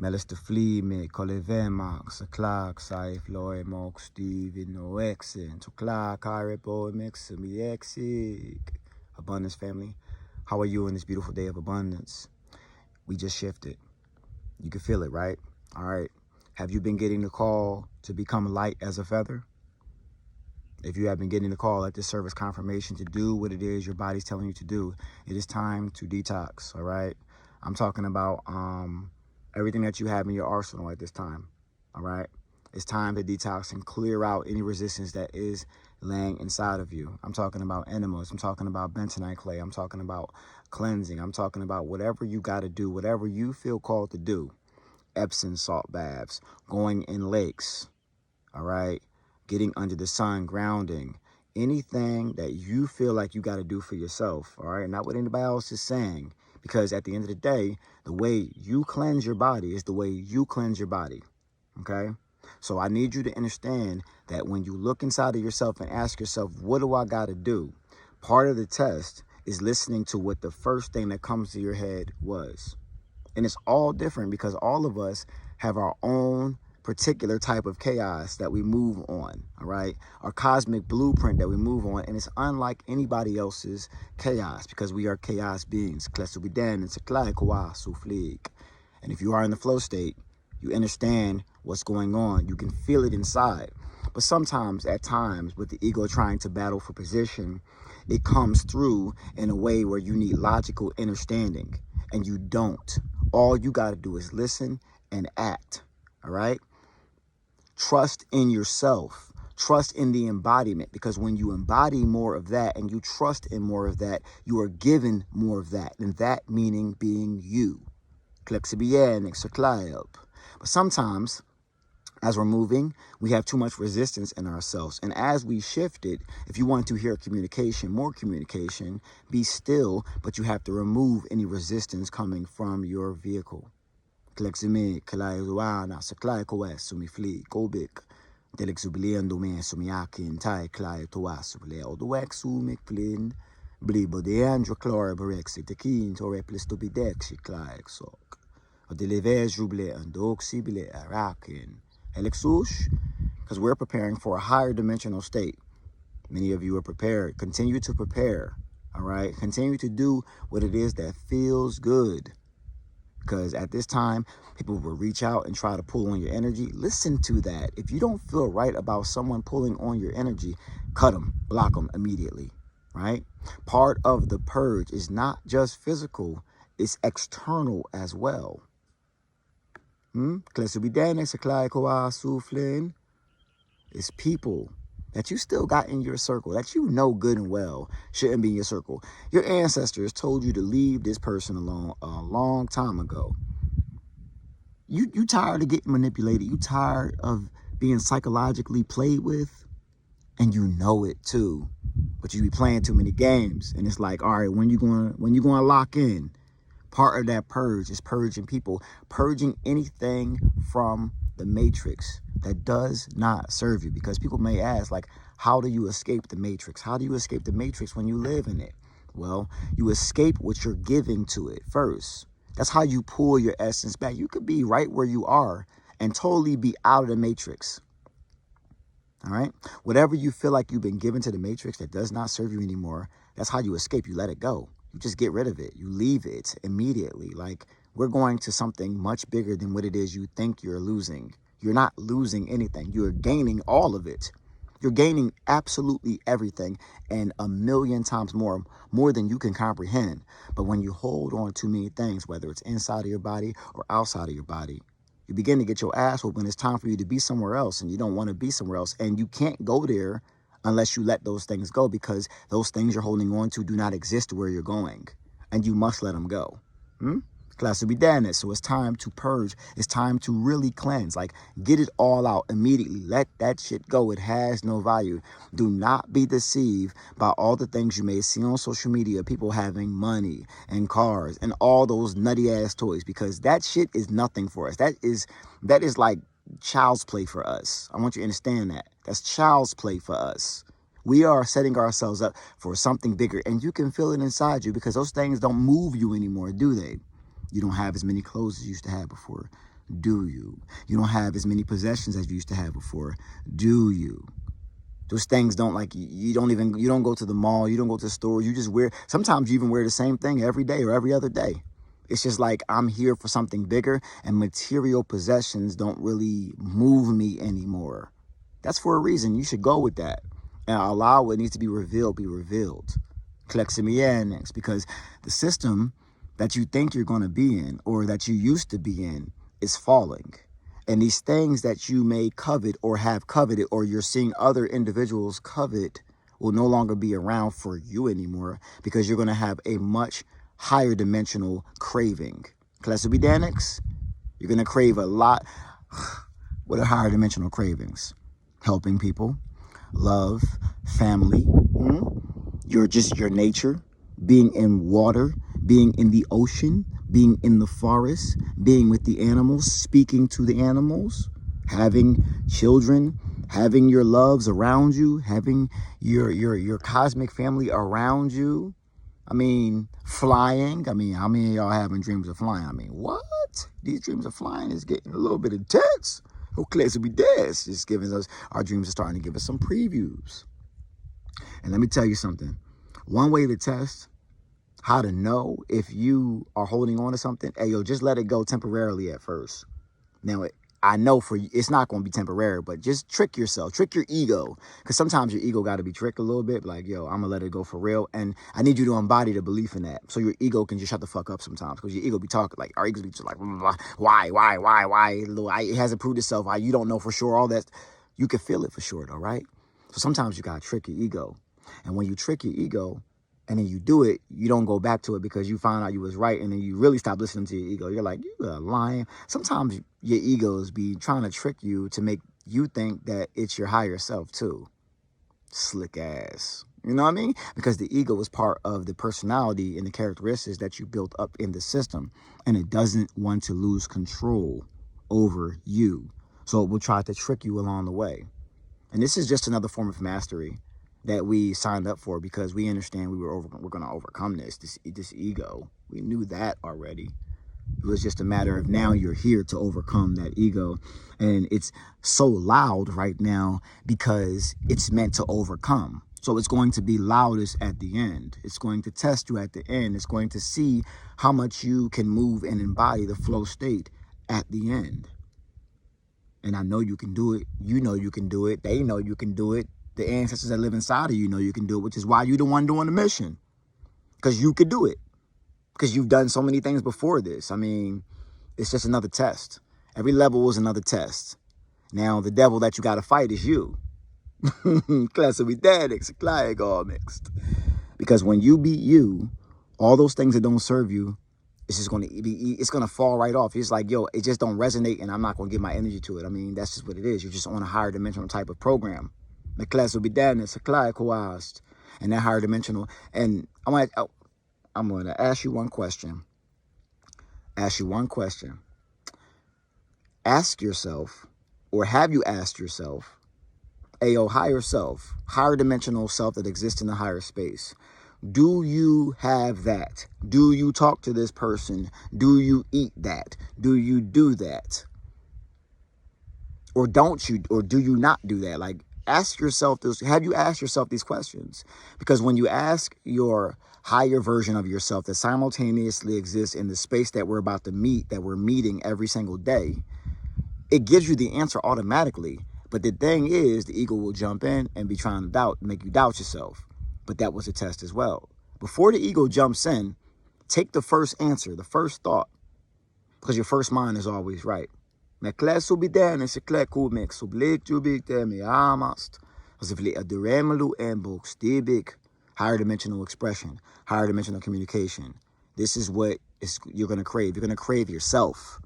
Melis de Flea me, Colevemax, a Clark, Saif, Loy, Mox, Steve, no exit, to Clark, Aripo, Mix, me, Exig. Abundance family, how are you in this beautiful day of abundance? We just shifted. You can feel it, right? All right. Have you been getting the call to become light as a feather? If you have been getting the call at this service confirmation to do what it is your body's telling you to do, it is time to detox, all right? I'm talking about everything that you have in your arsenal at this time, all right? It's time to detox and clear out any resistance that is laying inside of you. I'm talking about enemas. I'm talking about bentonite clay. I'm talking about cleansing. I'm talking about whatever you got to do, whatever you feel called to do. Epsom salt baths, going in lakes, all right? Getting under the sun, grounding, anything that you feel like you got to do for yourself, all right? Not what anybody else is saying, because at the end of the day, the way you cleanse your body is the way you cleanse your body, okay? So I need you to understand that when you look inside of yourself and ask yourself, what do I got to do? Part of the test is listening to what the first thing that comes to your head was. And it's all different because all of us have our own particular type of chaos that we move on, all right? Our cosmic blueprint that we move on, and it's unlike anybody else's chaos because we are chaos beings. And if you are in the flow state, you understand what's going on. You can feel it inside. But sometimes, at times, with the ego trying to battle for position, it comes through in a way where you need logical understanding, and you don't. All you got to do is listen and act, all right? Trust in yourself. Trust in the embodiment, because when you embody more of that and you trust in more of that, you are given more of that, and that meaning being you. But sometimes, as we're moving, we have too much resistance in ourselves. And as we shift it, if you want to hear communication, more communication, be still, but you have to remove any resistance coming from your vehicle. Because we're preparing for a higher dimensional state. Many of you are prepared. Continue to prepare, all right? Continue to do what it is that feels good. Because at this time, people will reach out and try to pull on your energy. Listen to that. If you don't feel right about someone pulling on your energy, cut them, block them immediately, right? Part of the purge is not just physical, it's external as well. It's people that you still got in your circle that you know good and well shouldn't be in your circle. Your ancestors told you to leave this person alone a long time ago. You tired of getting manipulated. You tired of being psychologically played with, and you know it too. But you be playing too many games, and it's like, all right, when you going to lock in? Part of that purge is purging people, purging anything from the matrix that does not serve you. Because people may ask, like, how do you escape the matrix? How do you escape the matrix when you live in it? Well, you escape what you're giving to it first. That's how you pull your essence back. You could be right where you are and totally be out of the matrix. All right? Whatever you feel like you've been given to the matrix that does not serve you anymore, that's how you escape. You let it go. You just get rid of it. You leave it immediately. Like, we're going to something much bigger than what it is you think you're losing. You're not losing anything. You're gaining all of it. You're gaining absolutely everything and 1,000,000 times more than you can comprehend. But when you hold on to many things, whether it's inside of your body or outside of your body, you begin to get your ass whooped when it's time for you to be somewhere else, and you don't want to be somewhere else. And you can't go there unless you let those things go, because those things you're holding on to do not exist where you're going, and you must let them go. Class will be damned. So it's time to purge. It's time to really cleanse. Like, get it all out immediately. Let that shit go. It has no value. Do not be deceived by all the things you may see on social media, people having money and cars and all those nutty ass toys, because that shit is nothing for us. That is like child's play for us. I want you to understand that. That's child's play for us. We are setting ourselves up for something bigger, and you can feel it inside you, because those things don't move you anymore, do they? You don't have as many clothes as you used to have before. Do you? You don't have as many possessions as you used to have before. Do you? Those things don't, like, you don't go to the mall, you don't go to the store, you just wear, sometimes you even wear the same thing every day or every other day. It's just like, I'm here for something bigger, and material possessions don't really move me anymore. That's for a reason. You should go with that and allow what needs to be revealed be revealed. Because the system that you think you're going to be in, or that you used to be in, is falling. And these things that you may covet or have coveted, or you're seeing other individuals covet, will no longer be around for you anymore, because you're going to have a much higher dimensional craving. Classibidanix, you're going to crave a lot. What are higher dimensional cravings? Helping people, love, family, your nature, being in water, being in the ocean, being in the forest, being with the animals, speaking to the animals, having children, having your loves around you, having your cosmic family around you. I mean, flying. I mean, how many of y'all having dreams of flying? I mean, what? These dreams of flying is getting a little bit intense. Who claims to be dead? Just giving us, our dreams are starting to give us some previews. And let me tell you something. One way to test how to know if you are holding on to something, hey, yo, just let it go temporarily at first. Now, I know for you, it's not going to be temporary, but just trick yourself, trick your ego. Because sometimes your ego got to be tricked a little bit. Like, yo, I'm going to let it go for real. And I need you to embody the belief in that. So your ego can just shut the fuck up sometimes. Because your ego be talking, like, our ego be just like, why? It hasn't proved itself. Why? You don't know for sure all that. You can feel it for sure, though, right? So sometimes you got to trick your ego. And when you trick your ego, and then you do it, you don't go back to it because you found out you was right, and then you really stop listening to your ego. You're like, you are lying. Sometimes your egos be trying to trick you to make you think that it's your higher self too. Slick ass. You know what I mean? Because the ego is part of the personality and the characteristics that you built up in the system, and it doesn't want to lose control over you. So it will try to trick you along the way. And this is just another form of mastery that we signed up for, because we understand we're going to overcome this ego. We knew that already. It was just a matter of now you're here to overcome that ego. And it's so loud right now because it's meant to overcome. So it's going to be loudest at the end. It's going to test you at the end. It's going to see how much you can move and embody the flow state at the end. And I know you can do it. You know you can do it. They know you can do it. The ancestors that live inside of you know you can do it, which is why you're the one doing the mission. Because you could do it. Because you've done so many things before this. I mean, it's just another test. Every level is another test. Now, the devil that you got to fight is you. Class will be dead, all mixed. Because when you beat you, all those things that don't serve you, it's just going to be, it's going to fall right off. It's like, yo, it just don't resonate, and I'm not going to give my energy to it. I mean, that's just what it is. You're just on a higher dimensional type of program. The class will be deadness, and that higher dimensional. And I'm going to ask you one question. Ask yourself, or have you asked yourself, higher self, higher dimensional self that exists in the higher space. Do you have that? Do you talk to this person? Do you eat that? Do you do that? Or don't you, or do you not do that? Like, ask yourself this. Have you asked yourself these questions? Because when you ask your higher version of yourself that simultaneously exists in the space that we're about to meet, that we're meeting every single day, it gives you the answer automatically. But the thing is, the ego will jump in and be trying to make you doubt yourself. But that was a test as well. Before the ego jumps in, take the first answer, the first thought, because your first mind is always right. Mijn klas zo bidden is een klek hoe mek zo bleek je big te me amast. Als if a duremelu en books big. Higher dimensional expression, higher dimensional communication. This is what you're going to crave. You're going to crave yourself.